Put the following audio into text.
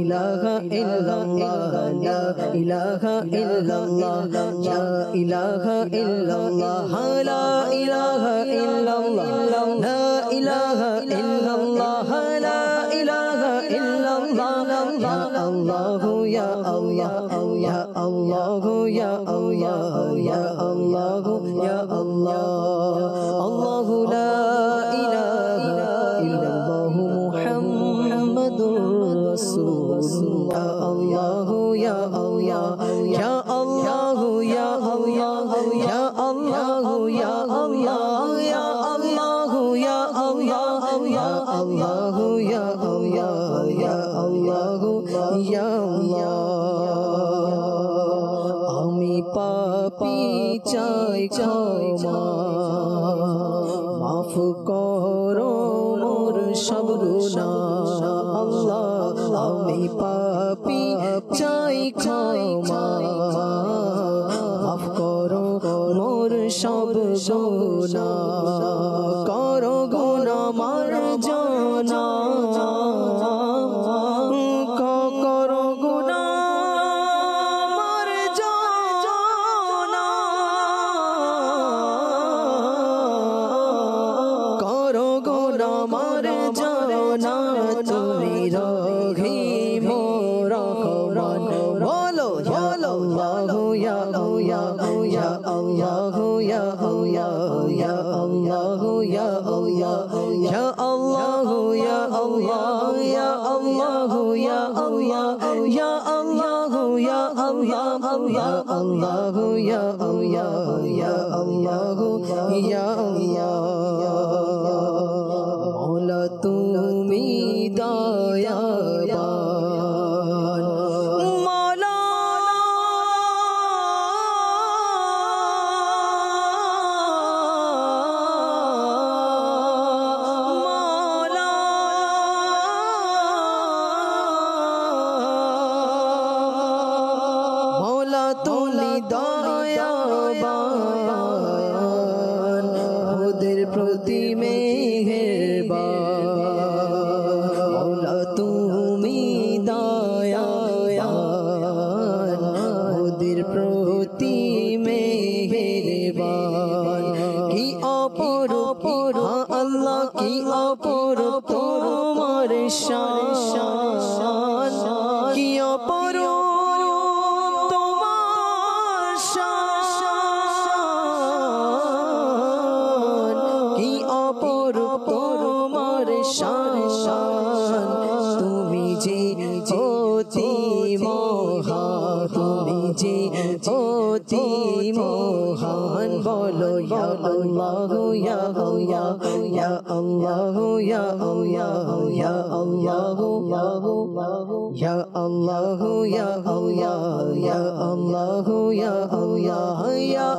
ইলাহা ইল্লাল্লাহ লা ইলাহা ইল্লাল্লাহ লা ইলাহা ইল্লাল্লাহ লা ইলাহা ইল্লাল্লাহ লা ইলাহা ইল্লাল্লাহ লা ইলাহা ইল্লাল্লাহ ইয়া আল্লাহ ইয়া আল্লাহ ইয়া আল্লাহ ইয়া আল্লাহ ইয়া আল্লাহ ইয়া আল্লাহ আল্লাহু লা ইলাহা ইল্লাল্লাহ মুহাম্মাদুর রাসূলুল্লাহ আল্লাহ ইয়া আল্লাহ ইয়া আল্লাহ ইয়া আল্লাহ ইয়া আল্লাহ ইয়া আল্লাহ ইয়া আল্লাহ ইয়া আল্লাহ ইয়া আল্লাহ ইয়া আল্লাহ ইয়া আল্লাহ ইয়া আল্লাহ আমি পাপী চাই ক্ষমা মাফ করো মোর সব গুনাহ আল্লাহ আমি পাপী চাই ক্ষমা মাফ করো মোর সব গুনাহ করো গুনাহ মার্জনা করো গুনাহ মার্জনা করো গুনাহ মার্জনা তুমি রহিম রহমান বলো ইয়া আল্লাহ ইয়া ইয়া আল্লাহ ইয়া ইয়া আল্লাহ ইয়া আল্লাহ ইয়া আল্লাহ ইয়া আল্লাহ ইয়া আল্লাহ ইয়া আল্লাহ ইয়া আল্লাহ ইয়া আল্লাহ ইয়া আল্লাহ ইয়া আল্লাহ ইয়া আল্লাহ মওলা তুমি দয়াবান মওলা মওলা মওলা তুমি দয়াবান ওদের প্রতি মেহেরবান মওলা তুমি দয়াবান ওদের প্রতি মেহেরবান কি অপরূপ আল্লাহ কি অপরূপ তোমার শান কি অপরূপ তোমার শান কি অপরূপ তোমার শান তুমি যে অতি মহান তুমি যে অতি মহান বলো ইয়া আল্লাহ ইয়া ইয়া আল্লাহ ইয়া ইয়া আল্লাহ ইয়া আল্লাহ ইয়া আল্লাহ ইয়া আল্লাহ ইয়া আল্লাহ ইয়া